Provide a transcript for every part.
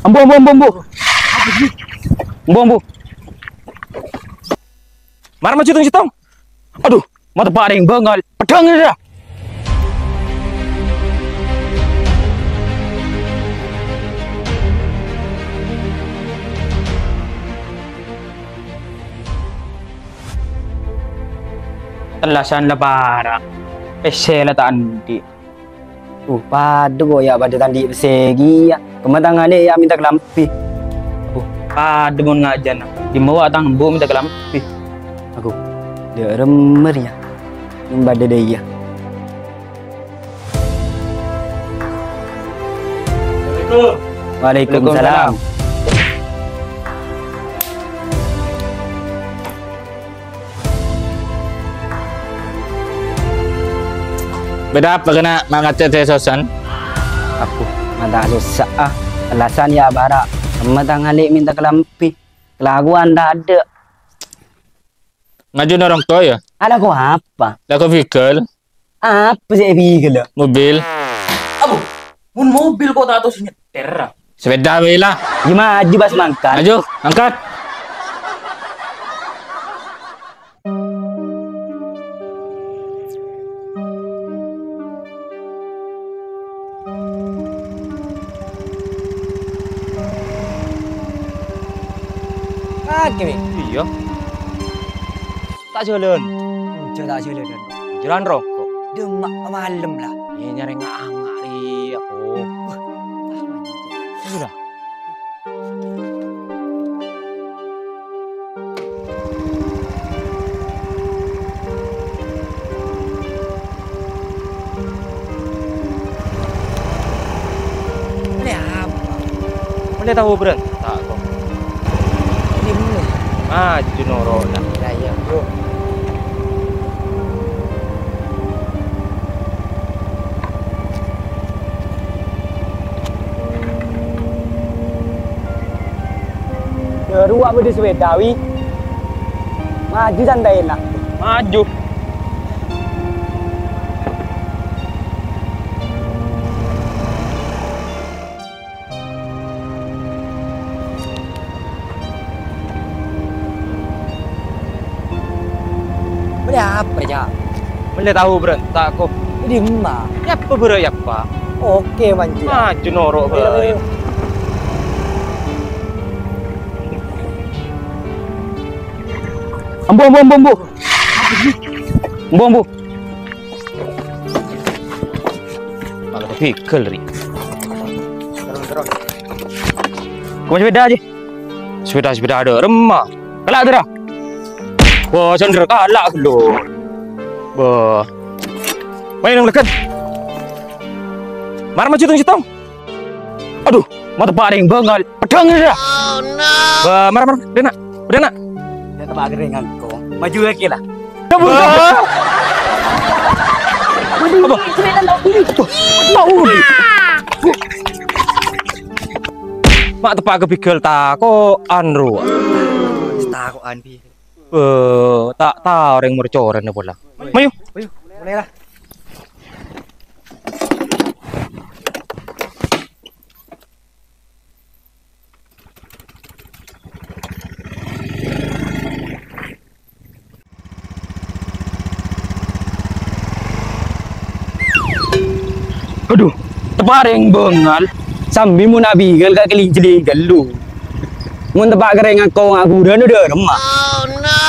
Ambu, ambu, ambu, ambu. Ambu, ambu. Mana maju tong. Aduh, mata paring bengal. Pedang ini dah. Telasan lebara. Pesela tandi. Padu ya pada tandi segi ya. Kematangan ya minta kelampi. Padu mon ngajan. Di bawah tang bu minta kelampi. Aku dia remer ya. Pada dia. Waalaikumsalam. Beda apa kena mangkat sosan? Aku mata susah alasan ya bara matang alik minta kelampi kelaguan dah ada Ngajun orang tua ya? ada kau apa Lako vehicle? apa sih vehicle Mobil? Abu, mun mobil kok tak tahu sini terang. Sepeda lah. gimana aja bas mangkat Maju, angkat. Kami Iya. Tak jalan. tak jalan Jalan rokok. demak malam lah Ini nyari ngak ri aku. Sudah. ini apa Mana tahu beren? Tak kok. ini mana Maju norona. ya bro ruak berde sepedawi maju santai lah Maju. ini apa ya Mana tahu beren? Tak kok. ini emak Ya apa beren ya apa? oke manju Maju norok beren. Ambu, ambu, ambu, ambu. Ambu, ambu. Kalau vehicle ri. terus Kau sepeda aja. Sepeda ada remah. Kelak tu dah. Wah, cendera kalak lu. Wah. Main yang lekat. Mana maju tong. Aduh, mata paring bengal. Pedang ini dah. Oh no. Wah, mana. Udah nak. dia tebak keringan kau maju lagi lah Kabur. Apa? sepeda tak pilih Tahu. Mak tepak ke bigel tak kok anru. takut anpi Tak tahu orang mercoran ni pula. Mayu. boleh lah Aduh, teparing bengal. Sambil mu nak bigel kat keling-keling lu. Mun tepak kering aku dah remah. Oh no.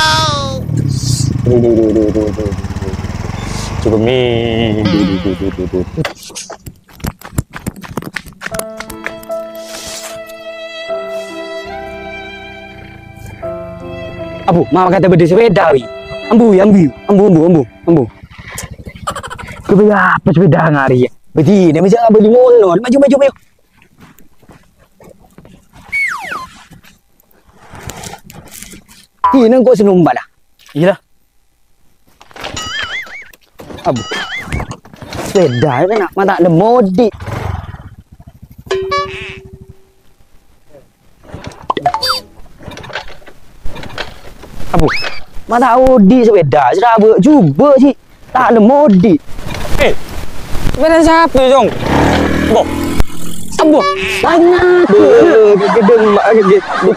Cukup mi. Abu, mama kata berde sepeda wi. Ambu. Kebaya apa sepeda ngari ya? begini macam apa di molon maju ini kau senumba lah Iya. abu sepeda itu nak mata ada modi Abu. mata Audi sepeda sudah cuba sih tak ada modi Sepeda siapa Jong? Boh. Apa? Banyak. Gedeng mak gitu.